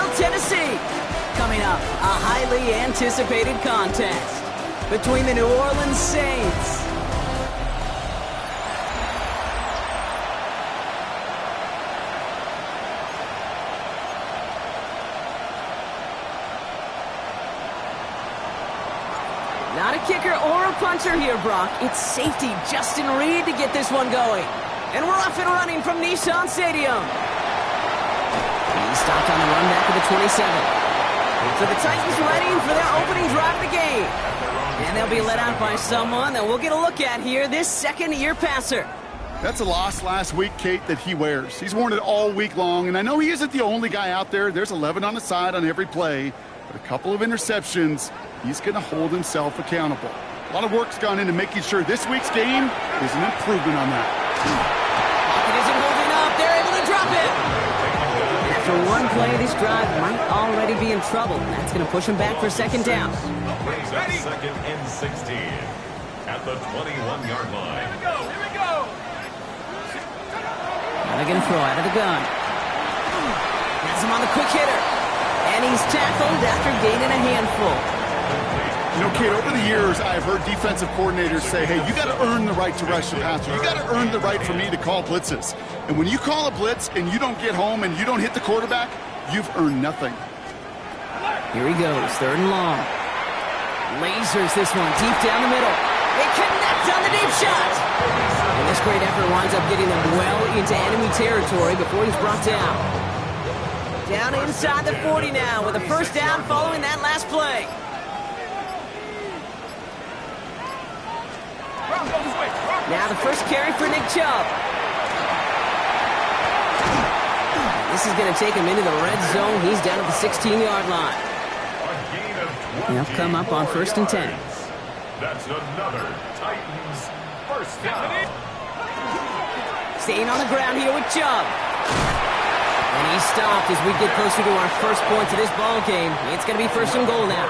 Nashville, Tennessee. Coming up, a highly anticipated contest between the New Orleans Saints Not a kicker or a puncher here, Brock. It's safety Justin Reed to get this one going. And we're off and running from Nissan Stadium. He stopped on the run back of the 27. So the Titans ready for their opening drive of the game. And they'll be let out by someone that we'll get a look at here, this second-year passer. That's a loss last week, Kate, that he wears. He's worn it all week long, and I know he isn't the only guy out there. There's 11 on the side on every play, but a couple of interceptions. He's going to hold himself accountable. A lot of work's gone into making sure this week's game is an improvement on that. Pocket isn't holding up. They're able to drop it. After one play, this drive might already be in trouble. That's going to push him back for second down. Ready? Second and 16 at the 21-yard line. Here we go. Now they're going to throw out of the gun. Has him on the quick hitter. And he's tackled after gaining a handful. You know, Kate, over the years, I've heard defensive coordinators say, hey, you got to earn the right to rush the passer. You got to earn the right for me to call blitzes. And when you call a blitz and you don't get home and you don't hit the quarterback, you've earned nothing. Here he goes, third and long. Lasers this one deep down the middle. They connect on the deep shot. And this great effort winds up getting them well into enemy territory before he's brought down. Down inside the 40 now with a first down following that last play. Now the first carry for Nick Chubb. This is going to take him into the red zone. He's down at the 16-yard line. They'll come up on first and 10. That's another Titans first down. Staying on the ground here with Chubb. And he's stopped as we get closer to our first points of this ball game. It's going to be first and goal now.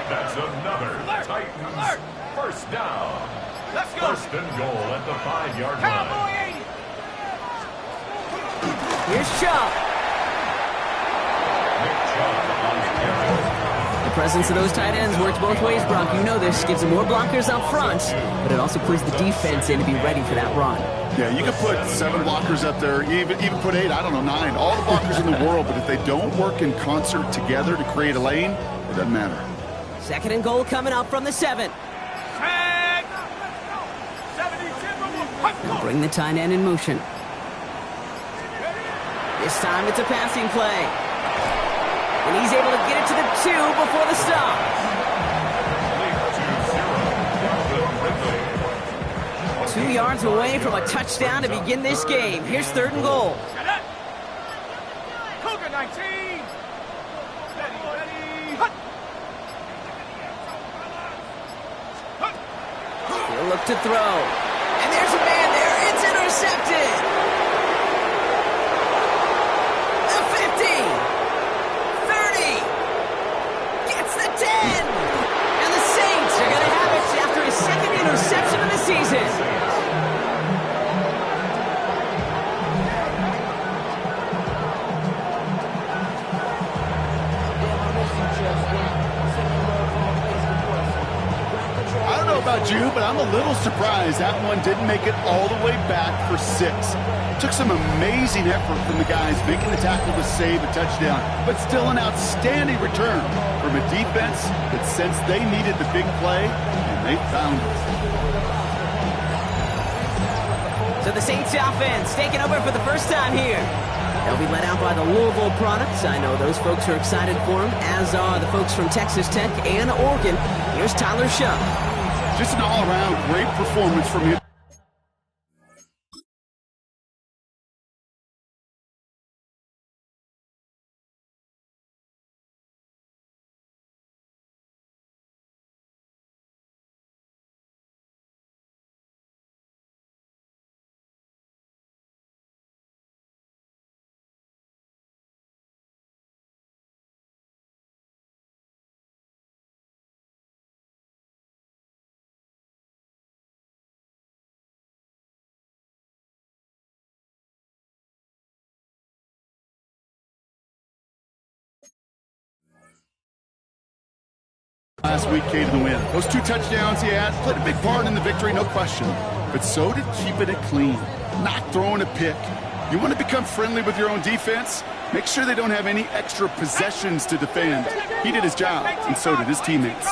That's another Titans first down. Let's go. First and goal at the 5-yard line. Here's Chubb. Nick Chubb on the carry. The presence of those tight ends works both ways, Brock. You know this. Gives them more blockers up front, but it also puts the defense in to be ready for that run. Yeah, you can put 7 blockers up there, even put 8, I don't know, 9. All the blockers in the world, but if they don't work in concert together to create a lane, it doesn't matter. Second and goal coming up from the 7. They'll bring the tight end in motion. This time it's a passing play. And he's able to get it to the 2 before the stop. 2 yards away from a touchdown to begin this game. Here's third and goal. Cougar 19. He'll look to throw. And there's a man there. It's intercepted. The 50. 30. Gets the 10. And the Saints are going to have it after his second interception of the season. About you, but I'm a little surprised that one didn't make it all the way back for 6. Took some amazing effort from the guys making the tackle to save a touchdown, but still an outstanding return from a defense that sensed they needed the big play, and they found it. So the Saints offense taking over for the first time here. They'll be led out by the Louisville products. I know those folks are excited for them, as are the folks from Texas Tech and Oregon. Here's Tyler Shough. Just an all-around great performance from him. last week, Kate, in the win. Those 2 touchdowns he had played a big part in the victory, no question. But so did keeping it clean, not throwing a pick. You want to become friendly with your own defense? Make sure they don't have any extra possessions to defend. He did his job, and so did his teammates.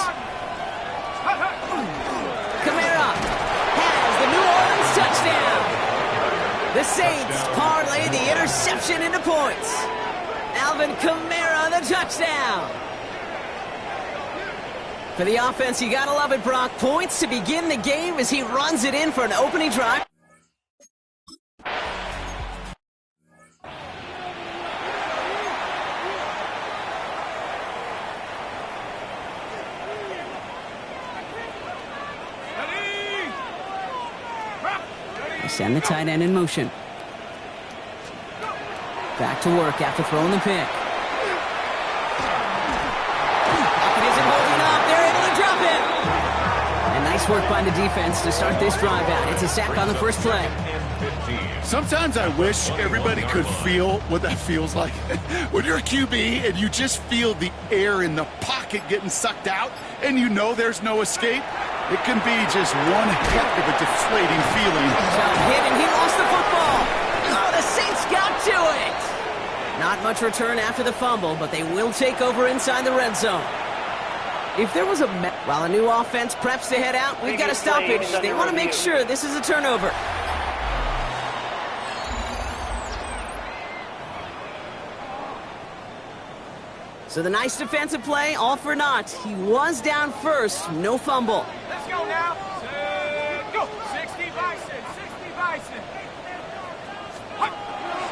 Kamara has the New Orleans touchdown. The Saints parlay the interception into points. Alvin Kamara, the touchdown. For the offense, you gotta love it, Brock. Points to begin the game as he runs it in for an opening drive. They send the tight end in motion. Back to work after throwing the pick. Pocket isn't holding up. They're able to drop it. And nice work by the defense to start this drive out. It's a sack on the first play. Sometimes I wish everybody could feel what that feels like. When you're a QB and you just feel the air in the pocket getting sucked out and you know there's no escape, it can be just one heck of a deflating feeling. Shot hit and he lost the football. Oh, the Saints got to it. Not much return after the fumble, but they will take over inside the red zone. If there was while a new offense preps to head out, we've got a stoppage. They want to make sure this is a turnover. So the nice defensive play, all for naught. He was down first, no fumble. Let's go now. Go. 60 Bison. 60 Bison.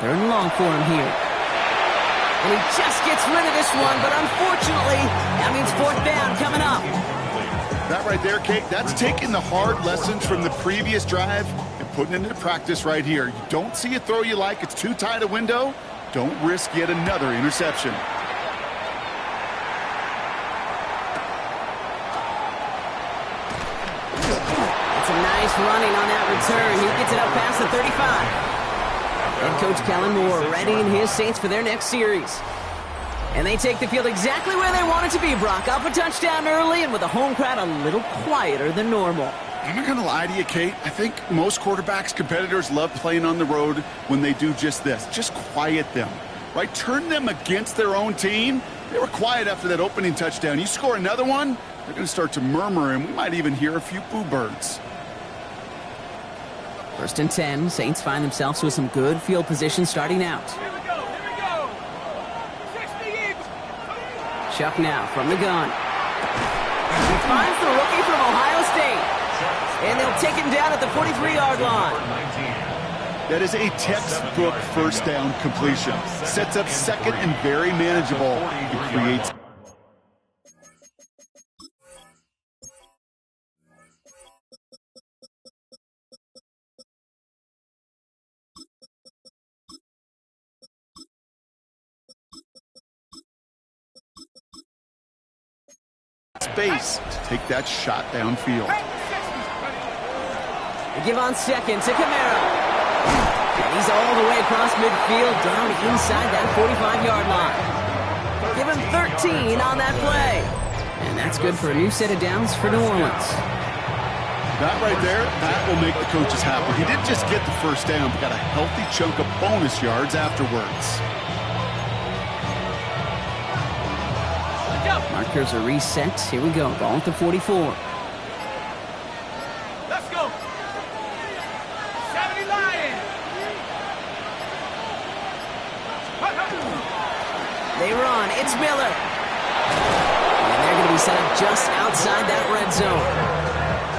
3rd and long for him here. And he just gets rid of this one, but unfortunately, that means 4th down coming up. That right there, Kate, that's taking the hard lessons from the previous drive and putting it into practice right here. You don't see a throw you like, it's too tight a window, don't risk yet another interception. It's a nice running on that return. He gets it up past the 35. And Coach Kellen Moore readying his Saints for their next series. And they take the field exactly where they want it to be, Brock. Up a touchdown early and with a home crowd a little quieter than normal. I'm not going to lie to you, Kate. I think most quarterbacks, competitors love playing on the road when they do just this. Just quiet them, right? Turn them against their own team. They were quiet after that opening touchdown. You score another one, they're going to start to murmur, and we might even hear a few boo birds. 1st and 10. Saints find themselves with some good field position starting out. Here we go. Here we go. 60 Eagles. Chuck now from the gun. He finds the rookie from Ohio State. And they'll take him down at the 43-yard line. That is a textbook 1st down completion. Sets up 2nd and very manageable. It creates space to take that shot downfield. They give on 2nd to Kamara. And he's all the way across midfield down inside that 45-yard line. Give him 13 on that play. And that's good for a new set of downs for New Orleans. That right there, that will make the coaches happy. He didn't just get the 1st down, but got a healthy chunk of bonus yards afterwards. Markers are reset. Here we go. Ball at the 44. Let's go. 70 Lions. They run. It's Miller. And they're going to be set up just outside that red zone.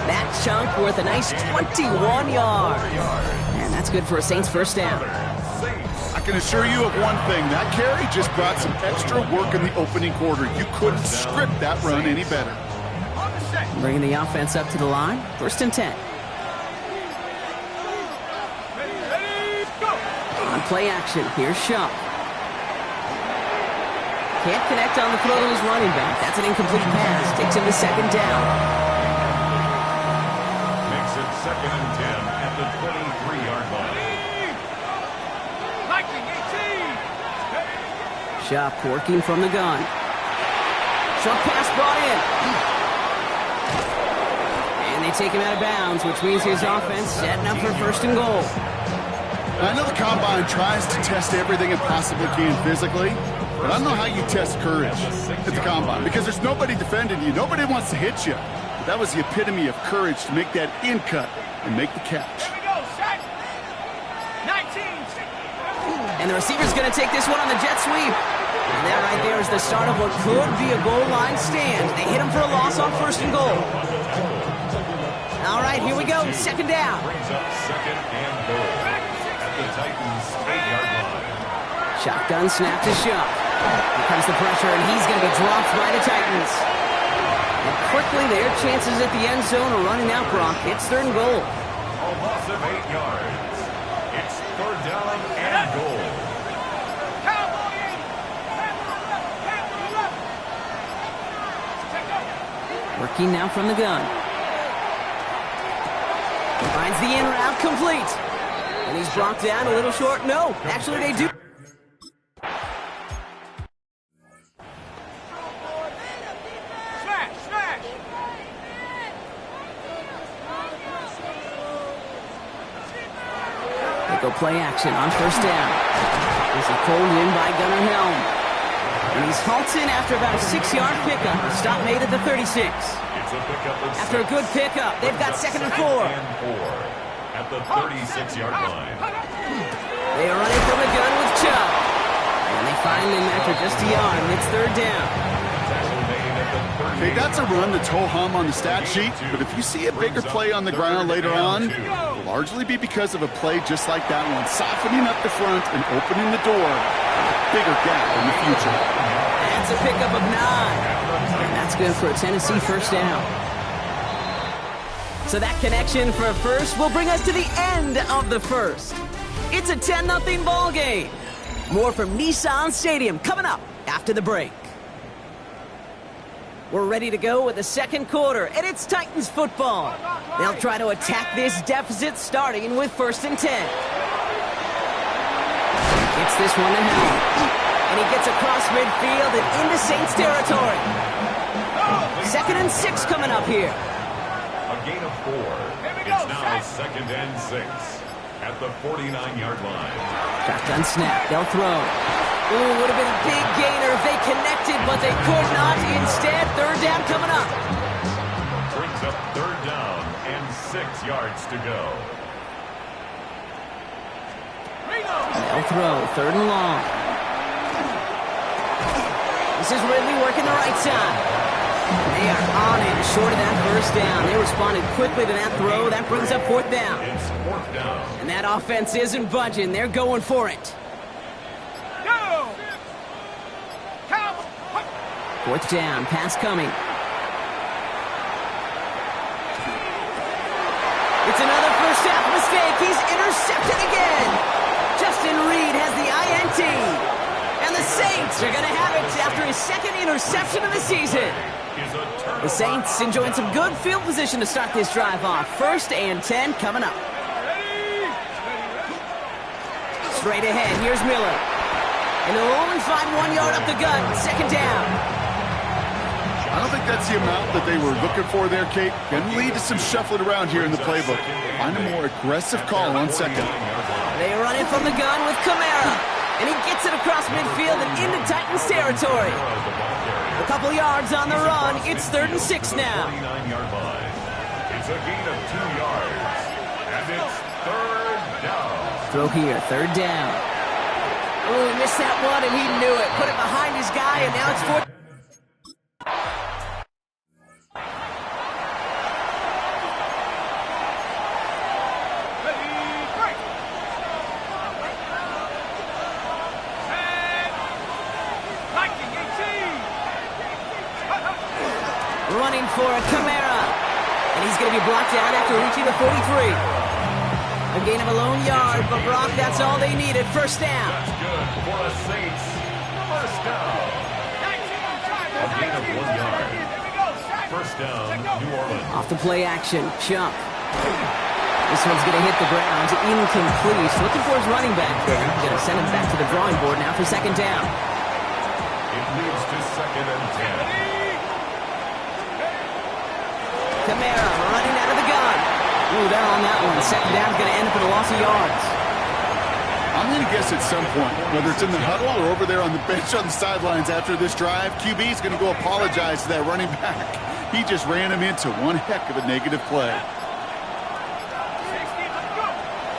That chunk worth a nice 21 yards. And that's good for a Saints 1st down. I can assure you of one thing. That carry just brought some extra work in the opening quarter. You couldn't script that run any better. Bringing the offense up to the line. 1st and 10. On play action, here's Shump. Can't connect on the throw to his running back. That's an incomplete pass. Takes him to 2nd down. Makes it 2nd and 10 at the 23-yard line. Lightning 18. Shump working from the gun. Short pass brought in. And they take him out of bounds, which means his offense setting up for first and goal. I know the Combine tries to test everything it possibly can physically, but I don't know how you test courage at the Combine because there's nobody defending you. Nobody wants to hit you. But that was the epitome of courage to make that in cut and make the catch. Here we go, set. 19. And the receiver's going to take this one on the jet sweep. And that right there is the start of what could be a goal line stand. They hit him for a loss on first and goal. All right, here we go. Second down. Brings up second and goal at the Titans' 8-yard line. Shotgun snap to Shuck. Here comes the pressure, and he's going to be dropped by the Titans. And quickly, their chances at the end zone are running out, Brock. It's third and goal. A loss of 8 yards. It's third down and goal. Working now from the gun. Finds the in route complete. And he's brought down a little short. No, actually they do. Smash, smash. They go play action on first down. This is pulled in by Gunnar Helm. And he's halted after about a 6-yard pickup. A stop made at the 36. It's a pickup of After a good pickup, they've got second and 4. At the 36-yard line. They are running from the gun with Chubb. And they find him after just a yard, and it's third down. Okay, that's a run that's ho-hum on the stat sheet, but if you see a bigger play on the ground later on, it'll largely be because of a play just like that one, softening up the front and opening the door for a bigger gap in the future. That's a pickup of 9. And that's good for a Tennessee first down. So that connection for a first will bring us to the end of the first. It's a 10-0 ball game. More from Nissan Stadium coming up after the break. We're ready to go with the second quarter, and it's Titans football. They'll try to attack this deficit starting with first and 10. Gets this one to Helm. And he gets across midfield and into Saints territory. Second and 6 coming up here. A gain of 4. It's now second and 6 at the 49-yard line. Shotgun snap. They'll throw. Ooh, would have been a big gainer if they connected, but they could not. Instead, third down coming up. Brings up third down and 6 yards to go. They'll throw. Third and long. This is Ridley working the right side. They are on it, short of that first down. They responded quickly to that throw. That brings up fourth down. It's fourth down. And that offense isn't budging. They're going for it. Fourth down, pass coming. It's another first half mistake. He's intercepted again. Justin Reed has the INT. And the Saints are going to have it after his second interception of the season. The Saints enjoying some good field position to start this drive off. First and 10 coming up. Straight ahead, here's Miller. And they'll only find 1 yard up the gut. Second down. I don't think that's the amount that they were looking for there, Kate. Going to lead to some shuffling around here in the playbook. Find a more aggressive call on second. They run it from the gun with Kamara. And he gets it across midfield and into Titans territory. A couple yards on the run. It's third and 6 now. 49-yard line. It's a gain of 2 yards. And it's third down. Throw here, third down. Oh, he missed that one and he knew it. Put it behind his guy and now it's fourth. Running for a Kamara. And he's going to be blocked down after reaching the 43. A gain of a lone yard, but Brock, that's all they needed. First down. That's good for a Saints first down. A gain of 1 yard. First down, New Orleans. Off the play action, Chuck. This one's going to hit the ground. Incomplete. Looking for his running back there. Going to send him back to the drawing board now for second down. It leads to second and 10. Kamara running out of the gun. Ooh, they're on that one. Second down's going to end up in a loss of yards. I'm going to guess at some point, whether it's in the huddle or over there on the bench on the sidelines after this drive, QB is going to go apologize to that running back. He just ran him into one heck of a negative play.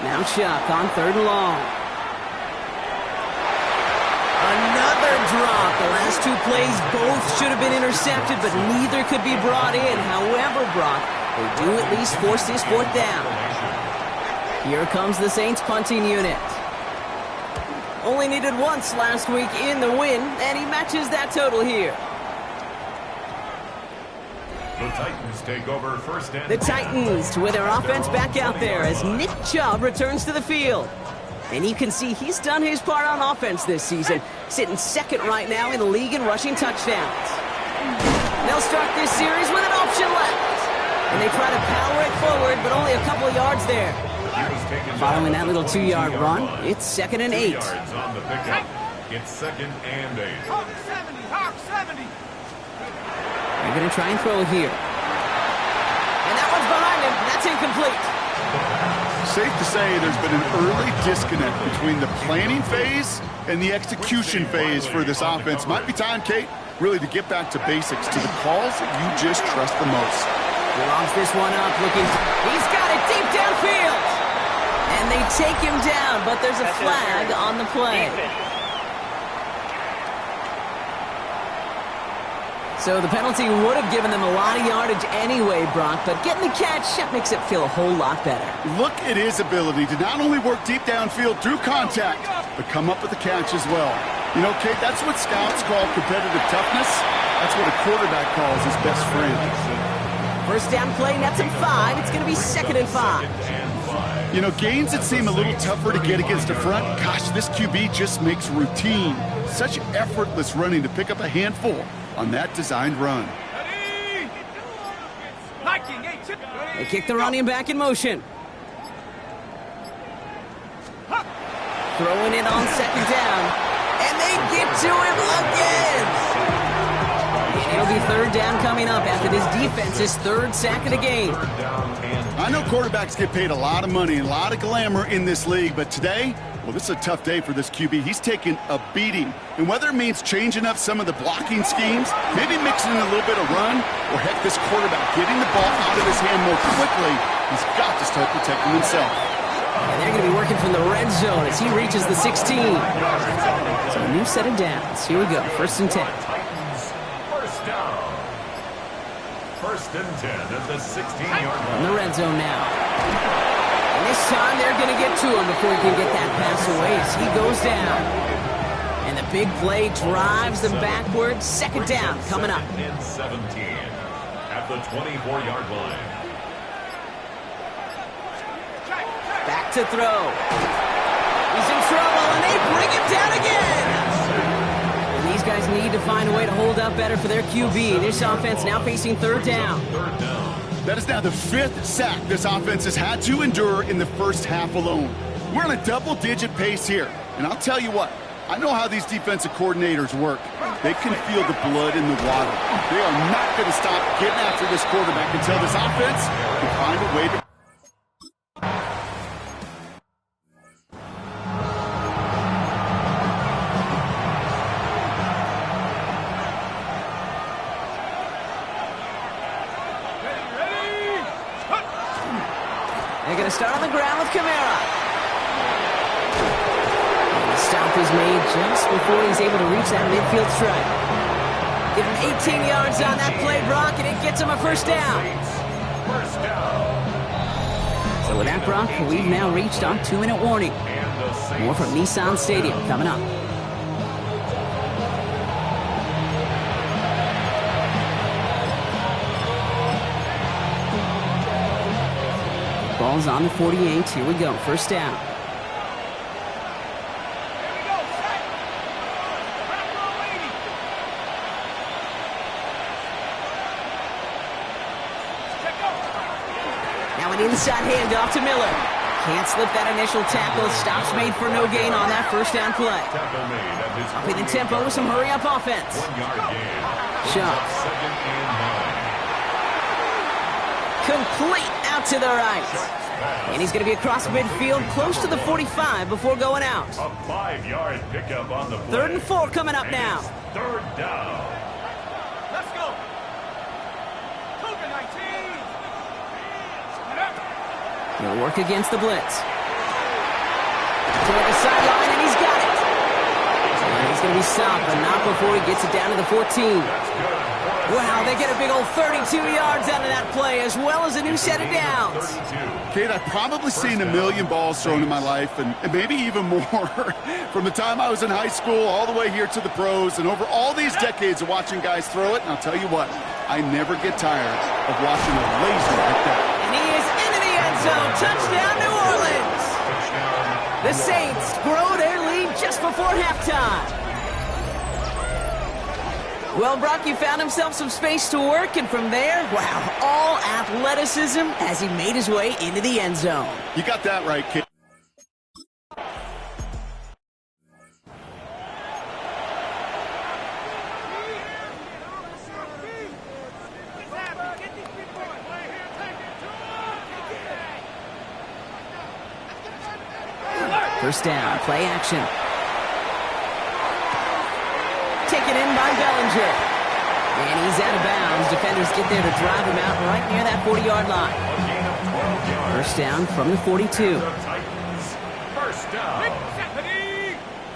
Now Chuck on 3rd and long. Another drop. The last 2 plays both should have been intercepted, but neither could be brought in. However, Brock, they do at least force this 4th down. Here comes the Saints punting unit. Only needed once last week in the win, and he matches that total here. The Titans take over 1st and 10. The Titans with their offense back out there as Nick Chubb returns to the field. And you can see he's done his part on offense this season, sitting 2nd right now in the league in rushing touchdowns. They'll start this series with an option left. And they try to power it forward, but only a couple of yards there. Following that little 2-yard run, it's 2nd and 8. 2 yards on the pickup. It's 2nd and 8. Hawk 70, Hawk 70. They're going to try and throw it here. And that one's behind him. That's incomplete. Safe to say there's been an early disconnect between the planning phase and the execution phase for this offense. Might be time, Kate, really to get back to basics, to the calls that you just trust the most. Lobs this one up, looking. He's got it deep downfield. And they take him down, but there's a flag on the play. So the penalty would have given them a lot of yardage anyway, Brock, but getting the catch, that makes it feel a whole lot better. Look at his ability to not only work deep downfield through contact, but come up with the catch as well. You know, Kate, that's what scouts call competitive toughness. That's what a quarterback calls his best friend. 1st down play, nets him 5. It's going to be 2nd and 5. You know, gains that seem a little tougher to get against the front, gosh, this QB just makes routine. Such effortless running to pick up a handful on that designed run. They kick the running back in motion. Throwing it on 2nd down. And they get to him again. And it'll be 3rd down coming up after this defense's 3rd sack of the game. I know quarterbacks get paid a lot of money and a lot of glamour in this league, but today, well, this is a tough day for this QB. He's taking a beating. And whether it means changing up some of the blocking schemes, maybe mixing in a little bit of run, or heck, this quarterback getting the ball out of his hand more quickly, he's got to start protecting himself. And they're going to be working from the red zone as he reaches the 16. So a new set of downs. Here we go, 1st and 10. First down. 1st and 10 at the 16-yard line. In the red zone now. And this time they're going to get to him before he can get that pass away as he goes down. And the big play drives them backwards. 2nd down coming up. And 17 at the 24-yard line. Back to throw. He's in trouble, and they bring him down again. And these guys need to find a way to hold up better for their QB. This offense now facing 3rd down. That is now the 5th sack this offense has had to endure in the first half alone. We're on a double-digit pace here. And I'll tell you what, I know how these defensive coordinators work. They can feel the blood in the water. They are not going to stop getting after this quarterback until this offense can find a way to... They're going to start on the ground with Kamara. And the stop is made just before he's able to reach that midfield strike. Give him 18 yards on that play, Brock, and it gets him a 1st down. So with that, Brock, we've now reached our 2-minute warning. More from Nissan Stadium coming up. Ball's on the 48. Here we go. 1st down. Now an inside handoff to Miller. Can't slip that initial tackle. Stops made for no gain on that 1st down play. Upping the tempo with some hurry-up offense. Shaw. Complete out to the right. And he's going to be across midfield, close to the 45 before going out. A 5-yard pickup on the play. 3rd and 4 coming up now. It's 3rd down. Let's go. Cougar 19. He'll work against the blitz. Toward the sideline, and he's got it. And he's going to be stopped, but not before he gets it down to the 14. That's good. Wow, they get a big old 32 yards out of that play, as well as a new set of downs. Kate, I've probably seen a million balls thrown in my life, and maybe even more. From the time I was in high school all the way here to the pros, and over all these decades of watching guys throw it, and I'll tell you what, I never get tired of watching a laser like that. And he is into the end zone. Touchdown, New Orleans. The Saints grow their lead just before halftime. Well, Brock, he found himself some space to work, and from there, wow, all athleticism as he made his way into the end zone. You got that right, Kate. First down, play action. Taken in by Bellinger. And he's out of bounds. Defenders get there to drive him out right near that 40-yard line. First down from the 42. First down.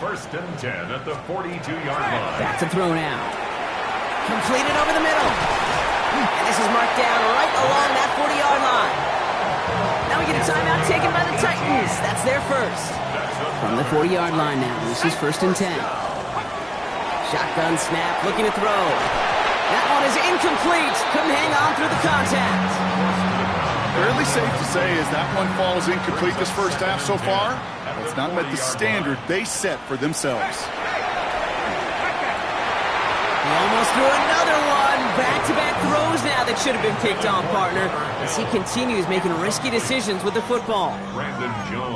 1st and 10 at the 42-yard line. Back to throw now. Completed over the middle. And this is marked down right along that 40-yard line. Now we get a timeout taken by the Titans. That's their first. From the 40-yard line now. This is 1st and 10. Shotgun snap, looking to throw. That one is incomplete. Couldn't hang on through the contact. Fairly safe to say as that one falls incomplete this first half so far. It's not met the standard they set for themselves. He almost threw another one. Back-to-back throws now that should have been picked off, partner, as he continues making risky decisions with the football.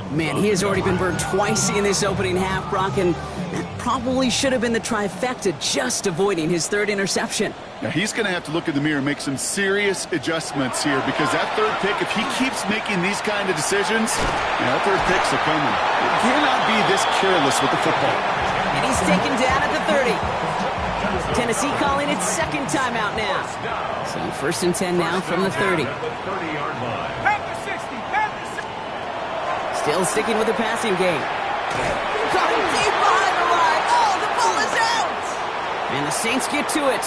Man, he has already been burned twice in this opening half, Brock, and that probably should have been the trifecta, just avoiding his 3rd interception. Now, he's going to have to look in the mirror and make some serious adjustments here, because that 3rd pick, if he keeps making these kind of decisions, that 3rd pick's are coming. He cannot be this careless with the football. And he's taken down at the 30. Tennessee calling its 2nd timeout now. So 1st and 10 now from the 30. Still sticking with the passing game. Caught him deep behind the line. Oh, the ball is out! And the Saints get to it.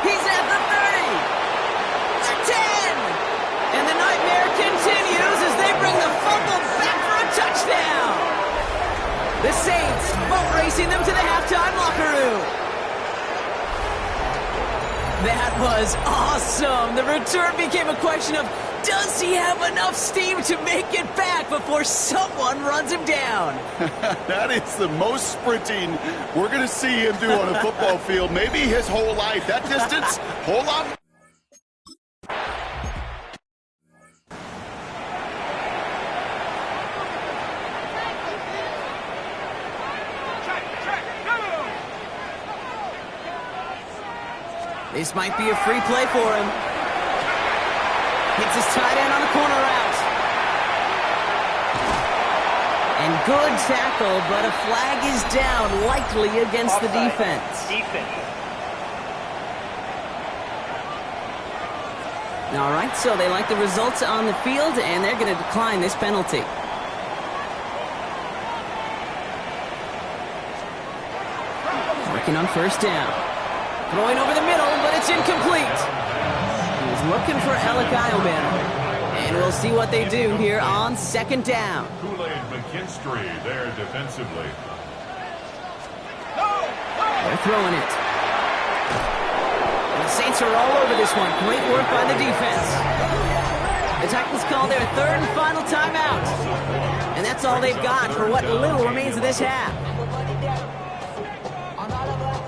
He's at the 30. The 10. And the nightmare continues as they bring the fumble back for a touchdown. The Saints boat racing them to the halftime locker room. That was awesome. The return became a question of, does he have enough steam to make it back before someone runs him down? That is the most sprinting we're going to see him do on a football field. Maybe his whole life. That distance, whole lot. This might be a free play for him. Hits his tight end on the corner route. And good tackle, but a flag is down, likely against the defense. All right, so they like the results on the field, and they're going to decline this penalty. Working on 1st down. Throwing over the middle, but it's incomplete. He was looking for Wk11. And we'll see what they do here on 2nd down. Kool-Aid McKinstry there defensively. They're throwing it. And the Saints are all over this one. Great work by the defense. The Titans call their 3rd and final timeout. And that's all they've got for what little remains of this half.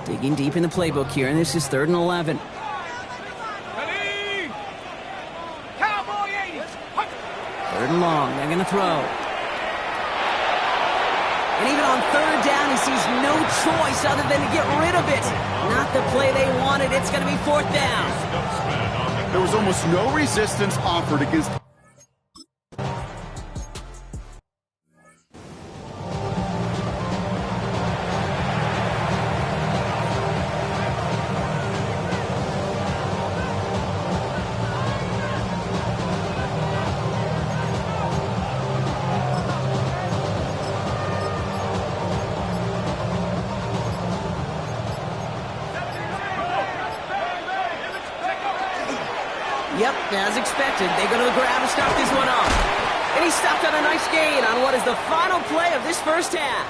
Digging deep in the playbook here, and this is 3rd and 11. 3rd and long, they're going to throw. And even on 3rd down, he sees no choice other than to get rid of it. Not the play they wanted. It's going to be 4th down. There was almost no resistance offered against. Yep, as expected, they go to the ground to start this one off. And he stopped on a nice gain on what is the final play of this first half.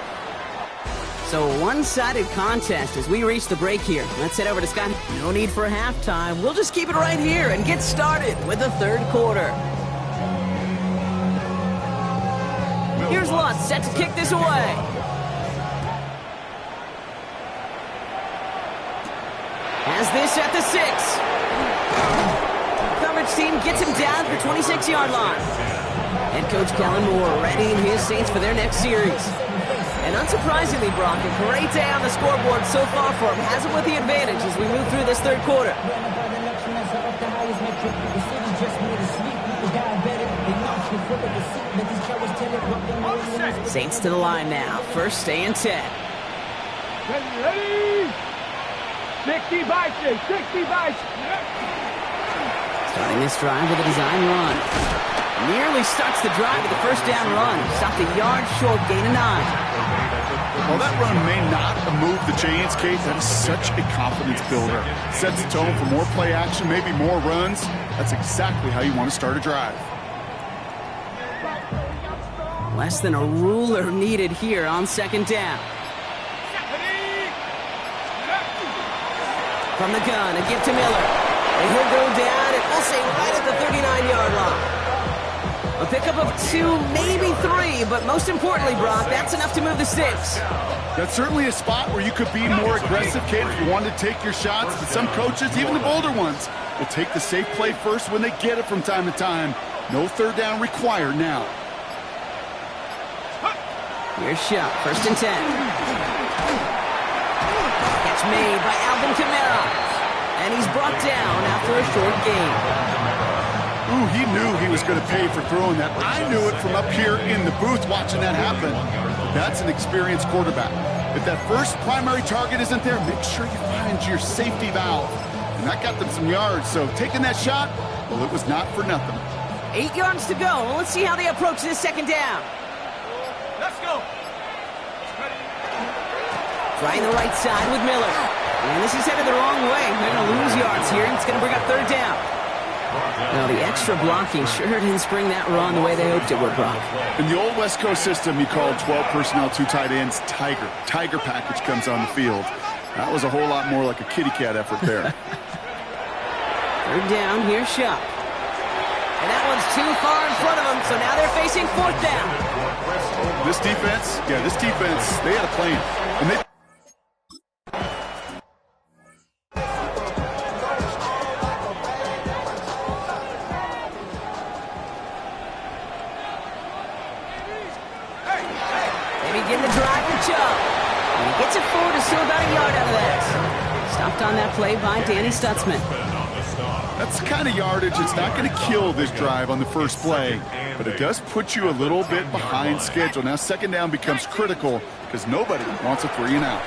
So a one-sided contest as we reach the break here. Let's head over to Scott. No need for a halftime. We'll just keep it right here and get started with the third quarter. Here's Lutz set to kick this away. Has this at the 6. Coverage team gets him down for 26-yard line. Head coach Kellen Moore readying his Saints for their next series. And unsurprisingly, Brock, a great day on the scoreboard so far for him. Has it with the advantage as we move through this third quarter. Saints to the line now. First stay and 10. Ready? 60 by 6, 60 by 6. Starting this drive with a design run. Nearly starts the drive with a first down run. Stopped a yard short, gain of 9. Well, that run may not have moved the chains, Kate. That is such a confidence builder. Sets the tone for more play action, maybe more runs. That's exactly how you want to start a drive. Less than a ruler needed here on second down. From the gun, a gift to Miller. And he'll go down, and we'll say right at the 39-yard line. A pickup of 2, maybe 3, but most importantly, Brock, that's enough to move the sticks. That's certainly a spot where you could be more aggressive, Kate, if you wanted to take your shots. But some coaches, even the bolder ones, will take the safe play first when they get it from time to time. No third down required now. Here's Shuck, first and 10. Catch made by Alvin Kamara. And he's brought down after a short gain. Ooh, he knew he was going to pay for throwing that. I knew it from up here in the booth watching that happen. That's an experienced quarterback. If that first primary target isn't there, make sure you find your safety valve. And that got them some yards, so taking that shot, well, it was not for nothing. 8 yards to go. Well, let's see how they approach this second down. Let's go. Trying the right side with Miller. And this is headed the wrong way. They're going to lose yards here, and it's going to bring up third down. Now, the extra blocking sure didn't spring that run the way they hoped it would, Brock. In the old West Coast system, you called 12 personnel, 2 tight ends, Tiger. Tiger package comes on the field. That was a whole lot more like a kitty cat effort there. Third down, here's Shuck. And that one's too far in front of them, so now they're facing fourth down. This defense, they had a plan. And they begin the drive for Chubb. And he gets it forward to still about a yard out of that. Stopped on that play by Danny Stutzman. That's the kind of yardage that's not going to kill this drive on the first play, but it does put you a little bit behind schedule. Now second down becomes critical because nobody wants a 3 and out.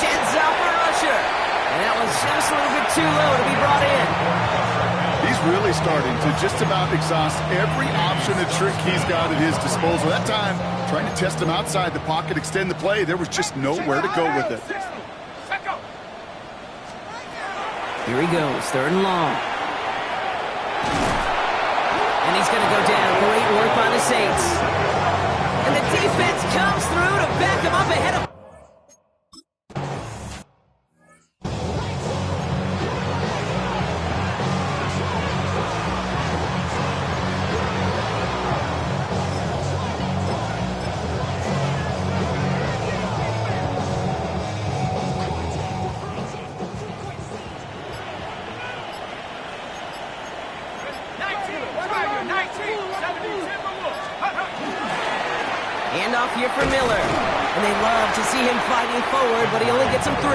Sheds out for Rusher. And that one's just a little bit too low to be brought in. He's really starting to just about exhaust every option and trick he's got at his disposal. That time, trying to test him outside the pocket, extend the play, there was just nowhere to go with it. Here he goes, third and long. And he's going to go down. Great work by the Saints. And the defense comes through to back him up ahead of... Handoff here for Miller. And they love to see him fighting forward, but he only gets him 3.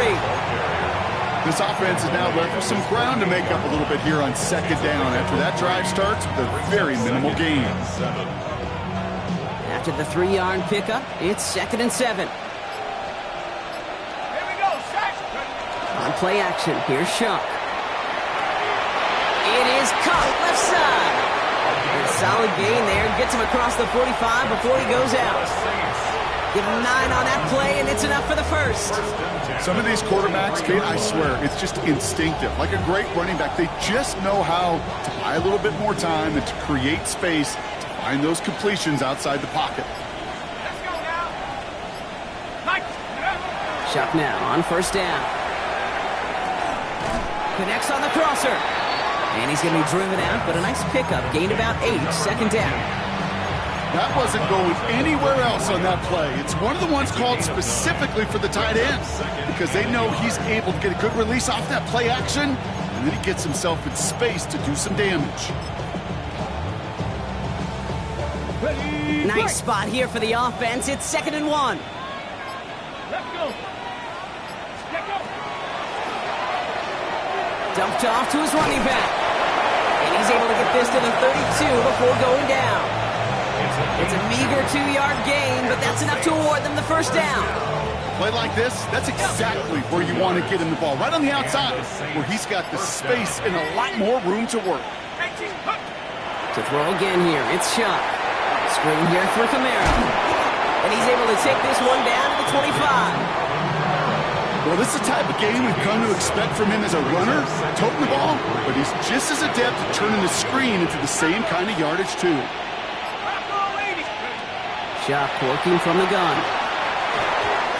This offense is now left with some ground to make up a little bit here on second down after that drive starts with a very minimal gain. After the 3-yard pickup, it's 2nd and 7. Here we go, set. On play action, here's Shuck. It is caught left side. A solid gain there, gets him across the 45 before he goes out. Give him 9 on that play, and it's enough for the first. Some of these quarterbacks, Kate, I swear, it's just instinctive. Like a great running back, they just know how to buy a little bit more time and to create space to find those completions outside the pocket. Let's go now. Mike. Shuck now on first down. Connects on the crosser. And he's going to be driven out, but a nice pickup. Gained about 8, 2nd down. That wasn't going anywhere else on that play. It's one of the ones called specifically for the tight end because they know he's able to get a good release off that play action, and then he gets himself in space to do some damage. Nice spot here for the offense. It's 2nd and 1. Let's go. Let's go. Dumped off to his running back. And he's able to get this to the 32 before going down. It's a meager 2-yard gain, but that's enough to award them the first down. Play like this, that's exactly where you want to get him the ball, right on the outside, where he's got the space and a lot more room to work. To throw again here, it's Shuck. Screen here for Camaro. And he's able to take this one down to the 25. Well, this is the type of game we've come to expect from him as a runner, toting the ball, but he's just as adept at turning the screen into the same kind of yardage, too. Shuck working from the gun.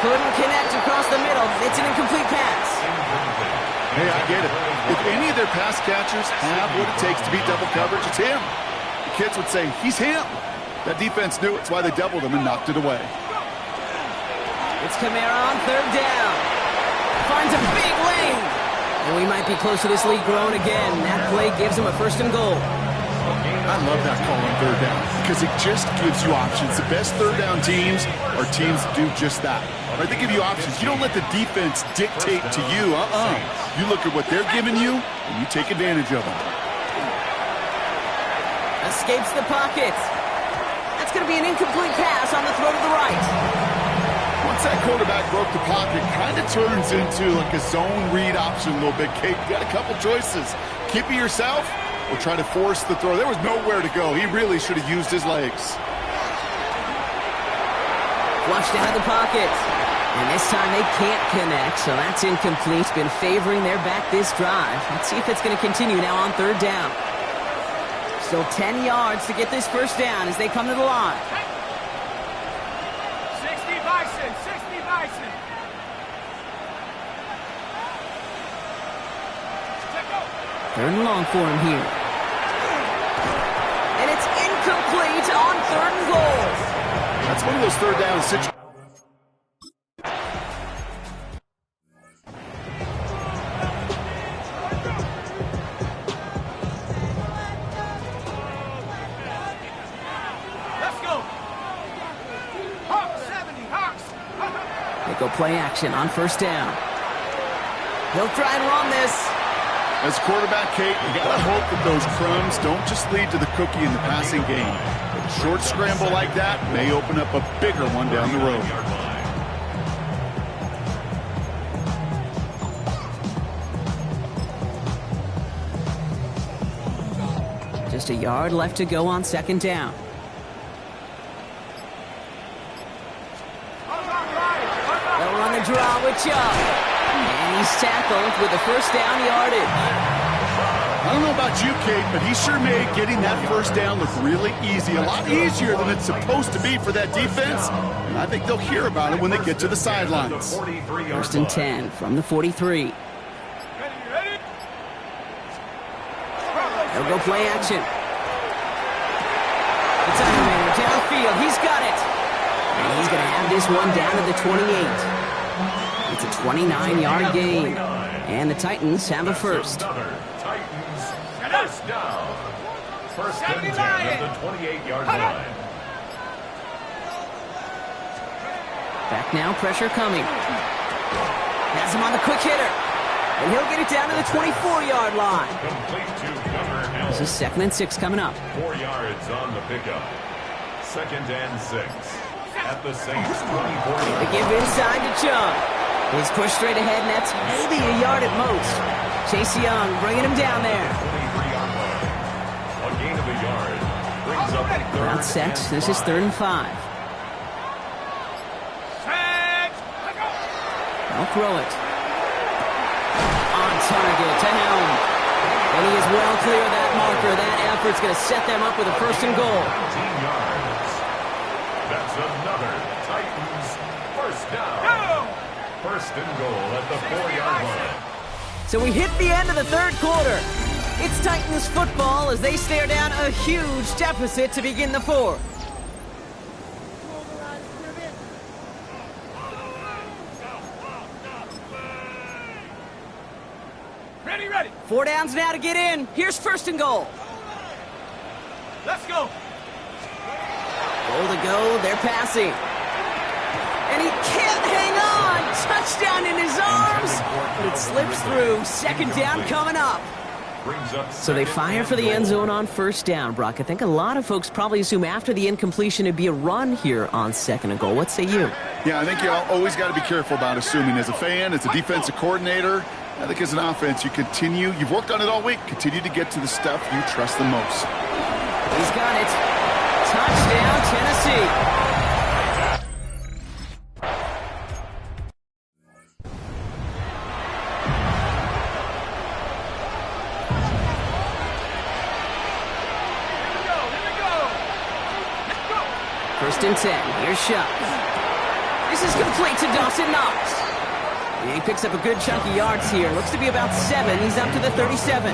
Couldn't connect across the middle. It's an incomplete pass. Hey, I get it. If any of their pass catchers have what it takes to beat double coverage, it's him. The kids would say, he's him. That defense knew it's why they doubled him and knocked it away. It's Camara on 3rd down. Finds a big lane. And we might be close to this lead growing again. That play gives him a 1st and goal. I love that call on 3rd down because it just gives you options. The best 3rd down teams are teams that do just that. Right? They give you options. You don't let the defense dictate to you. You look at what they're giving you, and you take advantage of them. Escapes the pocket. That's going to be an incomplete pass on the throw to the right. Once that quarterback broke the pocket, kind of turns into like a zone read option a little bit. Kate, you got a couple choices. Keep it yourself or try to force the throw. There was nowhere to go. He really should have used his legs. Flushed out of the pocket. And this time they can't connect, so that's incomplete. Been favoring their back this drive. Let's see if it's going to continue now on 3rd down. Still 10 yards to get this first down as they come to the line. 60 Bison, 60 Bison. Check go. 3rd and long for him here. And it's incomplete on 3rd and goal. That's one of those 3rd down situations. Let's go. Hawks, 70, Hawks. They go play action on 1st down. He'll try and run this. As quarterback, Kate, you gotta hope that those crumbs don't just lead to the cookie in the passing game. A short scramble like that may open up a bigger one down the road. Just a yard left to go on 2nd down. They'll run the draw with Chubb. And he's tackled with the 1st down yardage. I don't know about you, Kate, but he sure made getting that 1st down look really easy. A lot easier than it's supposed to be for that defense. And I think they'll hear about it when they get to the sidelines. 1st and 10 from the 43. Ready? They'll go play action. It's Underman downfield. He's got it. And he's going to have this one down to the 28. It's a 29-yard gain. And the Titans have a 1st. Titans, 1st down. 1st and 10 at the 28-yard line. Back now, pressure coming. Has him on the quick hitter. And he'll get it down to the 24-yard line. Complete to Gunnar Hill. This is 2nd and 6 coming up. 4 yards on the pickup. 2nd and 6 at the Saints 24. They give inside to Chung. He's pushed straight ahead, and that's maybe a yard at most. Chase Young bringing him down there. 23-yard line. A gain of a yard. Brings up third. Around set. This is 3rd and 5. I'll throw it. On target to Helm. And he is well clear of that marker. That effort's going to set them up with a 1st and goal. 19 yards. That's another Titans 1st down. 1st and goal at the 4-yard line. So we hit the end of the 3rd quarter. It's Titans football as they stare down a huge deficit to begin the 4th. Ready. 4 downs now to get in. Here's 1st and goal. Let's go. Goal to go. They're passing. And he can't hang on. Touchdown in his arms. But it slips through. 2nd down coming up. So they fire for the end zone on 1st down, Brock. I think a lot of folks probably assume after the incompletion it'd be a run here on 2nd and goal. What say you? Yeah, I think you always got to be careful about assuming. As a fan, as a defensive coordinator, I think as an offense, you've worked on it all week. Continue to get to the stuff you trust the most. He's got it. Touchdown, Tennessee. First and 10. Here's Shuck. This is complete to Dawson Knox. He picks up a good chunk of yards here. Looks to be about 7. He's up to the 37.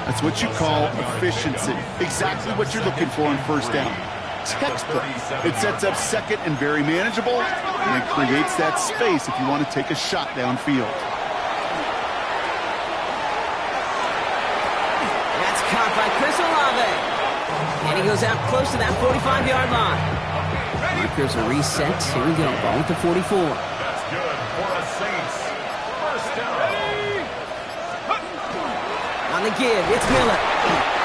That's what you call efficiency. Exactly what you're looking for on 1st down. Textbook. It sets up 2nd and very manageable, and it creates that space if you want to take a shot downfield. That's caught by Chris Olave. And he goes out close to that 45-yard line. Markers are reset. Here we go. Ball at the 44. That's good for a Saints 1st down. On the give, it's Miller.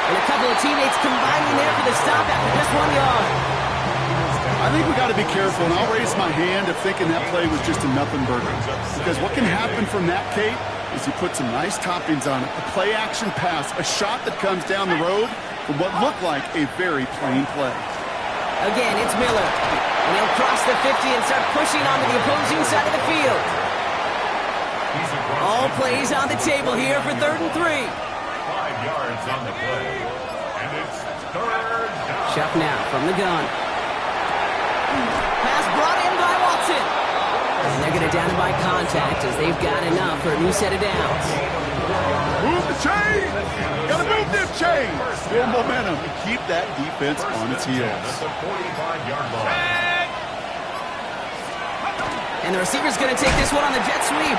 And a couple of teammates combining there for the stop after just 1 yard. I think we got to be careful, and I'll raise my hand of thinking that play was just a nothing burger. Because what can happen from that, Kate, is you put some nice toppings on it. A play-action pass, a shot that comes down the road from what looked like a very plain play. Again, it's Miller. And he'll cross the 50 and start pushing onto the opposing side of the field. All plays on the table here for 3rd and 3. 5 yards on the play. And it's 3rd down. Shuck now from the gun. Pass brought in by Watson. And they're going to down it by contact as they've got enough for a new set of downs. Move the chain! Gotta move this chain! Build momentum and keep that defense on its heels. At the 45-yard line. And the receiver's going to take this one on the jet sweep.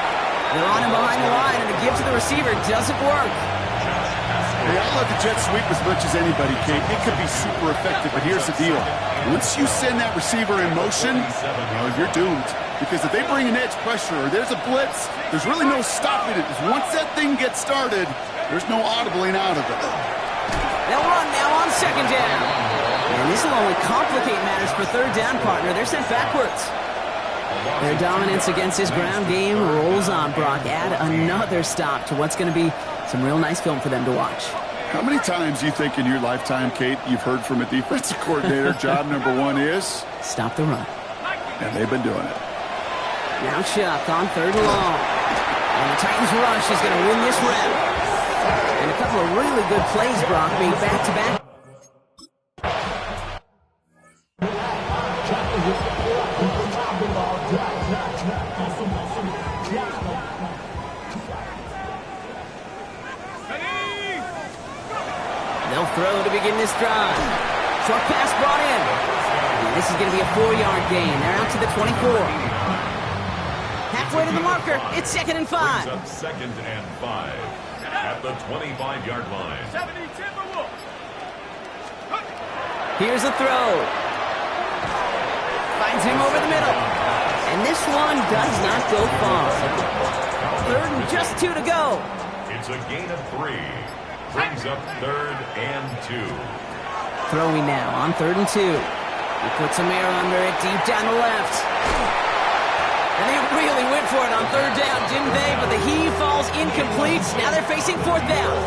They're on him behind the line, and the give to the receiver doesn't work. Hey, I love the jet sweep as much as anybody, Kate. It could be super effective, but here's the deal. Once you send that receiver in motion, well, you're doomed. Because if they bring an edge pressure or there's a blitz, there's really no stopping it. Once that thing gets started, there's no audibling out of it. They'll run now on 2nd down. And this will only complicate matters for 3rd down, partner. They're sent backwards. Their dominance against this ground game rolls on, Brock. Add another stop to what's going to be some real nice film for them to watch. How many times do you think in your lifetime, Kate, you've heard from a defensive coordinator, job number 1 is? Stop the run. And they've been doing it. Now Shuck on 3rd and long. And the Titans rush is going to win this round. And a couple of really good plays, Brock, being back-to-back. They'll throw to begin this drive. Short pass brought in. And this is going to be a 4-yard gain. They're out to the 24. Halfway to the marker. It's 2nd and 5. Brings up 2nd and 5 at the 25-yard line. 70 Timberwolves. Here's a throw. Finds him over the middle. And this one does not go far. 3rd and just 2 to go. It's a gain of 3. Brings up 3rd and 2. Throwing now on 3rd and 2. He puts some air under it deep down the left. And they really went for it on 3rd down, didn't they? But the heave falls incomplete. Now they're facing 4th down.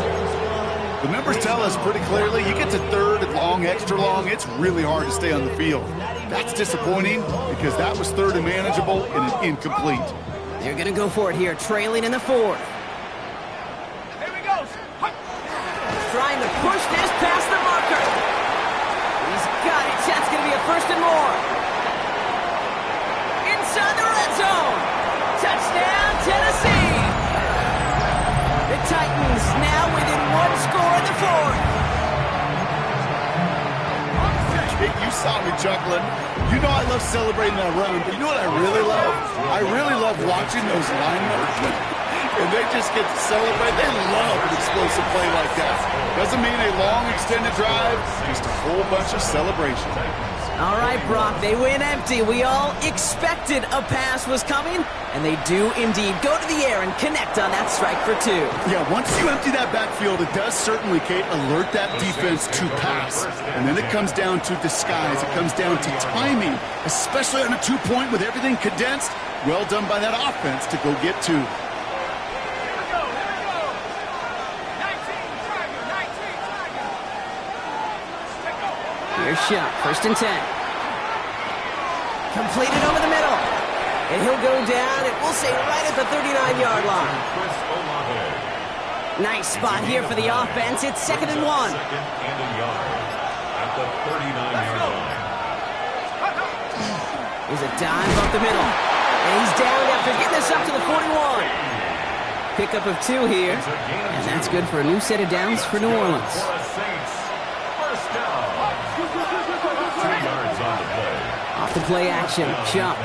The numbers tell us pretty clearly, you get to 3rd and long, extra long, it's really hard to stay on the field. That's disappointing because that was 3rd and manageable and an incomplete. They're going to go for it here, trailing in the 4th. Here we go. Trying to push this past the marker. He's got it. That's going to be a 1st and more. Inside the red zone. Touchdown, Tennessee. The Titans now within 1 score in the 4th. You saw me chuckling. You know I love celebrating that run, but you know what I really love? I really love watching those linemen. And they just get to celebrate. They love an explosive play like that. Doesn't mean a long extended drive, just a whole bunch of celebration. All right, Brock, they win empty. We all expected a pass was coming, and they do indeed go to the air and connect on that strike for 2. Yeah, once you empty that backfield, it does certainly, Kate, alert that defense to pass. And then it comes down to disguise. It comes down to timing, especially on a 2-point with everything condensed. Well done by that offense to go get 2. Here's shot, 1st and 10. Completed over the middle. And he'll go down, and we'll say right at the 39-yard line. Nice spot here for the offense. It's 2nd and 1. 2nd and a yard at the 39-yard line. Here's a dive up the middle. And he's down after getting this up to the 41. Pickup of 2 here. And that's good for a new set of downs for New Orleans. Off the play action, Chuck.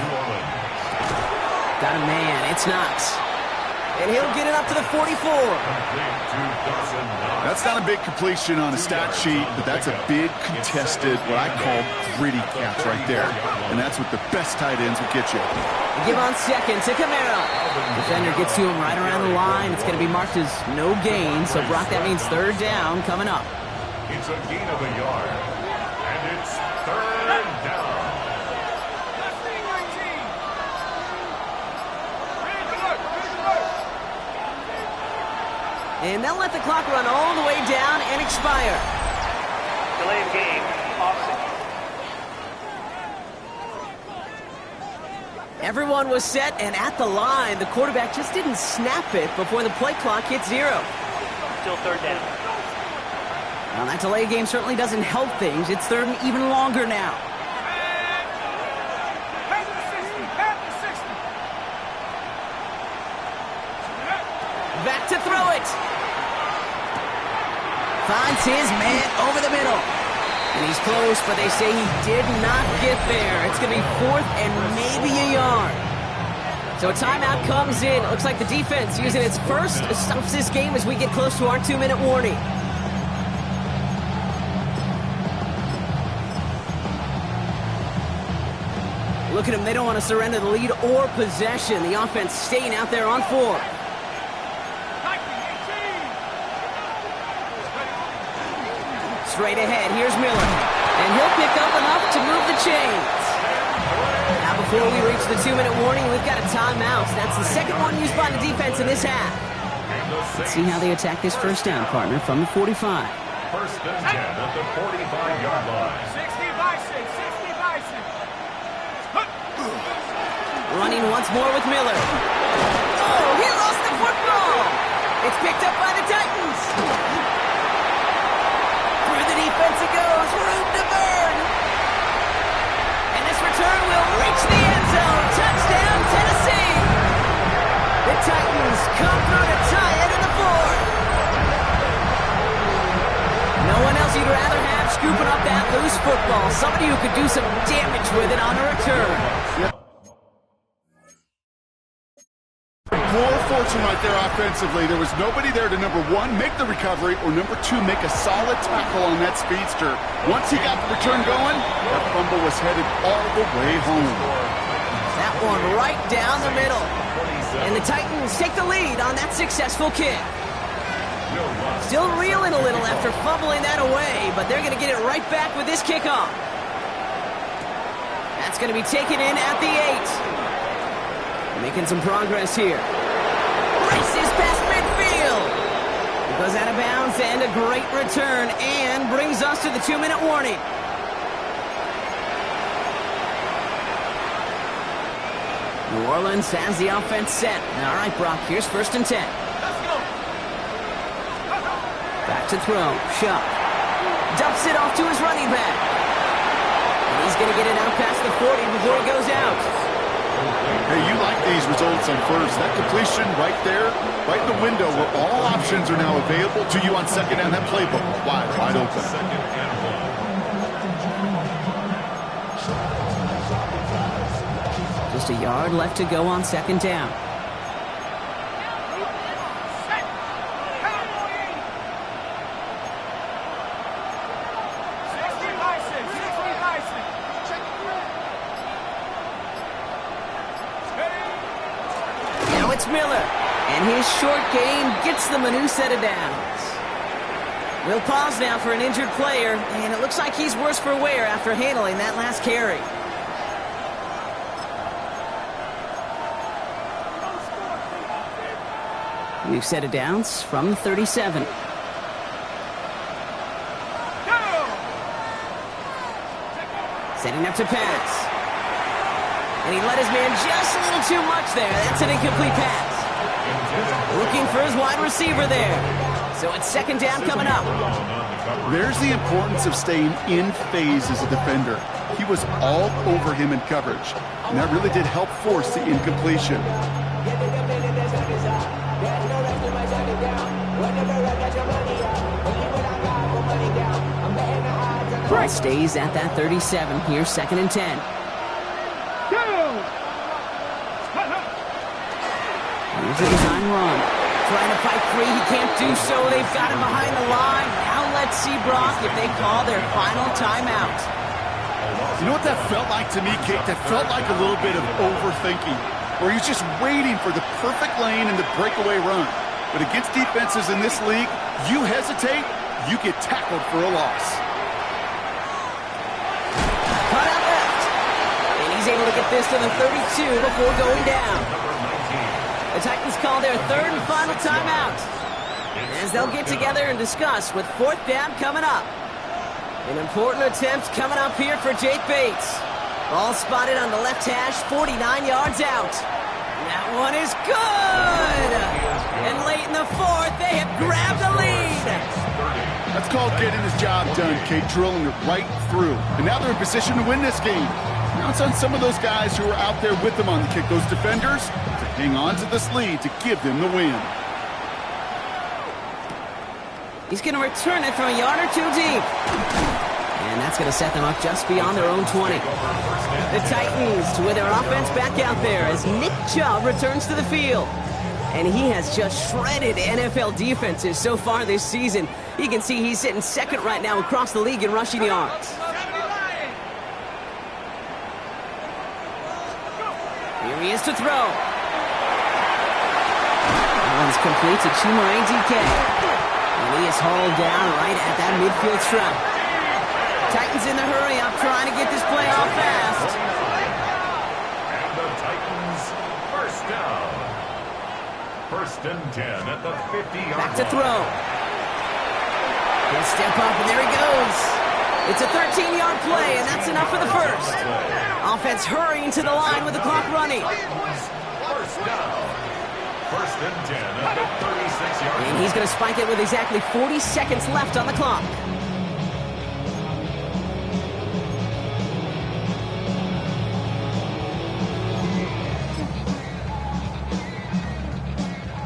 Got a man, it's Knox. And he'll get it up to the 44. That's not a big completion on a stat sheet, but that's a big contested, what I call gritty catch right there. And that's what the best tight ends will get you. Give on 2nd to Camara. Defender gets to him right around the line. It's going to be marked as no gain, so Brock, that means 3rd down coming up. It's a gain of a yard. And it's 3rd down. And they'll let the clock run all the way down and expire. Delay of game, offset. Everyone was set and at the line. The quarterback just didn't snap it before the play clock hit 0. Still 3rd down. Well, that delay game certainly doesn't help things. It's 3rd and even longer now. Back to throw it. Finds his man over the middle. And he's close, but they say he did not get there. It's going to be 4th and maybe a yard. So a timeout comes in. It looks like the defense using its first stops this game as we get close to our 2-minute warning. Look at them. They don't want to surrender the lead or possession. The offense staying out there on 4. Straight ahead, here's Miller. And he'll pick up enough to move the chains. Now before we reach the 2-minute warning, we've got a timeout. That's the 2nd one used by the defense in this half. Let's see how they attack this 1st down, partner, from the 45. 1st and 10 at the 45-yard line. 60 by 6, 60 by 6. Running once more with Miller. Oh, he lost the football. It's picked up by the Titans. Defense it goes, room to burn. And this return will reach the end zone. Touchdown, Tennessee. The Titans come through to tie it in the 4th. No one else you'd rather have scooping up that loose football. Somebody who could do some damage with it on a return. Poor fortune right there offensively. There was nobody there to, number 1, make the recovery, or number 2, make a solid tackle on that speedster. Once he got the return going, that fumble was headed all the way home. That one right down the middle. And the Titans take the lead on that successful kick. Still reeling a little after fumbling that away, but they're going to get it right back with this kickoff. That's going to be taken in at the 8. Making some progress here. Races past midfield. It goes out of bounds and a great return and brings us to the 2-minute warning. New Orleans has the offense set. All right, Brock, here's 1st and 10. Back to throw. Shuck. Dumps it off to his running back. And he's going to get it out past the 40 before he goes out. Hey, you like these results on first. That completion right there, right in the window where all options are now available to you on 2nd down. That playbook wide open. 2nd and 1. Just a yard left to go on 2nd down. Now it's Miller, and his short game gets them a new set of downs. We'll pause now for an injured player, and it looks like he's worse for wear after handling that last carry. New set of downs from the 37. Setting up to pass. And he let his man just a little too much there. That's an incomplete pass. Looking for his wide receiver there. So it's 2nd down coming up. There's the importance of staying in phase as a defender. He was all over him in coverage, and that really did help force the incompletion. Price stays at that 37. Here's 2nd and 10. Here's a design run. Trying to fight free. He can't do so. They've got him behind the line. Now let's see, Brock, if they call their final timeout. You know what that felt like to me, Kate? That felt like a little bit of overthinking, where he's just waiting for the perfect lane and the breakaway run. But against defenses in this league, you hesitate, you get tackled for a loss. Cut out left. And he's able to get this to the 32 before going down. The Titans call their 3rd and final timeout, as they'll get together and discuss with 4th down coming up. An important attempt coming up here for Jake Bates. Ball spotted on the left hash, 49 yards out. That one is good! And late in the 4th, they have grabbed the lead. That's called getting his job done, Kate, drilling it right through. And now they're in position to win this game. Now it's on some of those guys who are out there with them on the kick, those defenders, to hang on to this lead to give them the win. He's going to return it from a yard or 2 deep. And that's going to set them up just beyond their own 20. The Titans with their offense back out there as Nick Chubb returns to the field. And he has just shredded NFL defenses so far this season. You can see he's sitting 2nd right now across the league in rushing yards. Here he is to throw. That one's complete to Chimere DK. And he is hauled down right at that midfield stripe. Titans in the hurry up, trying to get this play off fast. And the Titans, 1st down. 1st and 10 at the 50-yard line. Back to throw. He'll step up, and there he goes. It's a 13-yard play, and that's enough for the 1st. Offense hurrying to the line with the clock running. 1st down. 1st and 10 at the 36-yard line. And he's going to spike it with exactly 40 seconds left on the clock.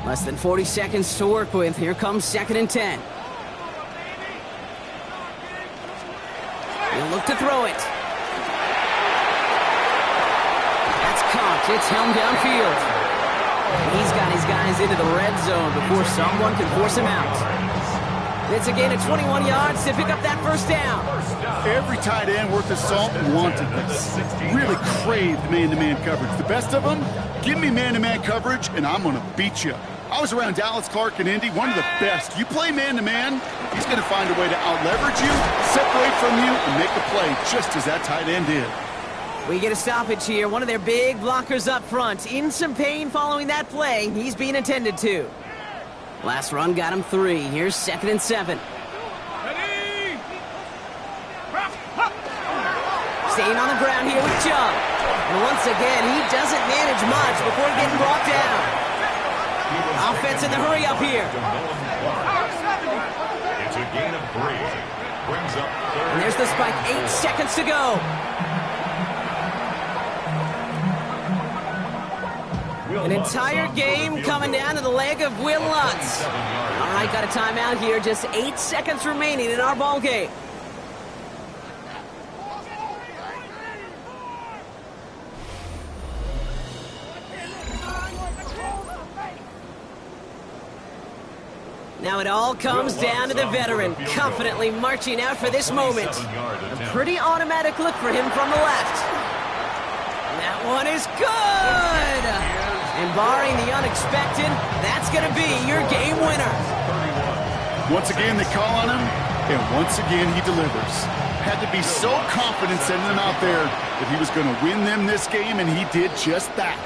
Less than 40 seconds to work with. Here comes 2nd and 10. He'll look to throw it. That's caught. It's helmed downfield. He's got his guys into the red zone before someone can force him out. It's a gain of 21 yards to pick up that first down. Every tight end worth his salt wanted this. Really craved man-to-man coverage. The best of them, give me man-to-man coverage, and I'm going to beat you. I was around Dallas Clark and Indy, one of the best. You play man-to-man, he's going to find a way to out-leverage you, separate from you, and make a play just as that tight end did. We get a stoppage here. One of their big blockers up front. In some pain following that play. He's being attended to. Last run got him 3. Here's 2nd and 7. Ready? Staying on the ground here with Chubb. And once again, he doesn't manage much before getting brought down. Offense in the hurry up here. It's a gain of 3. Brings up third. And there's the spike. 8 seconds to go. An entire game coming down to the leg of Will Lutz. All right, got a timeout here. Just 8 seconds remaining in our ball game. Now it all comes down to the veteran, confidently marching out for this moment. A pretty automatic look for him from the left. That one is good! And barring the unexpected, that's going to be your game winner. Once again, they call on him, and once again, he delivers. Had to be so confident sending him out there that he was going to win them this game, and he did just that.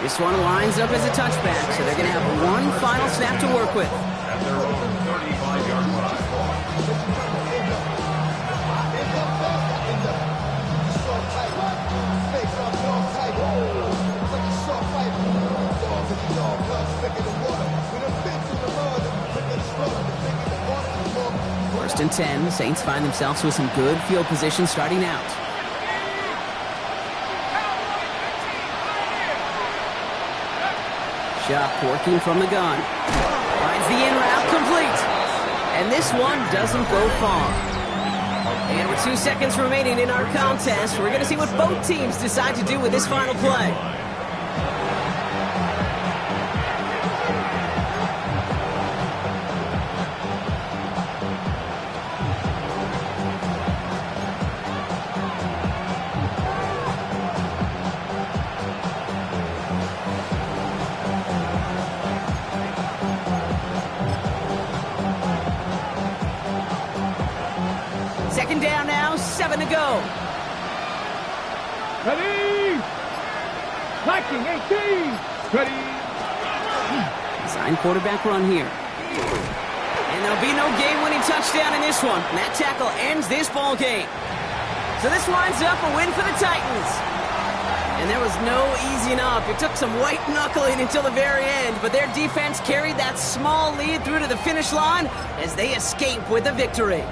This one lines up as a touchback, so they're going to have one final snap to work with. At their own 35-yard line. First and 10, Saints find themselves with some good field position starting out. Shuck working from the gun. Finds the in route complete. And this one doesn't go far. And with 2 seconds remaining in our contest, we're going to see what both teams decide to do with this final play. Second down now, 7 to go. Ready? Liking 18. Ready? Design quarterback run here. And there'll be no game-winning touchdown in this one. And that tackle ends this ball game. So this winds up a win for the Titans. And there was no easing up. It took some white knuckling until the very end, but their defense carried that small lead through to the finish line as they escape with a victory.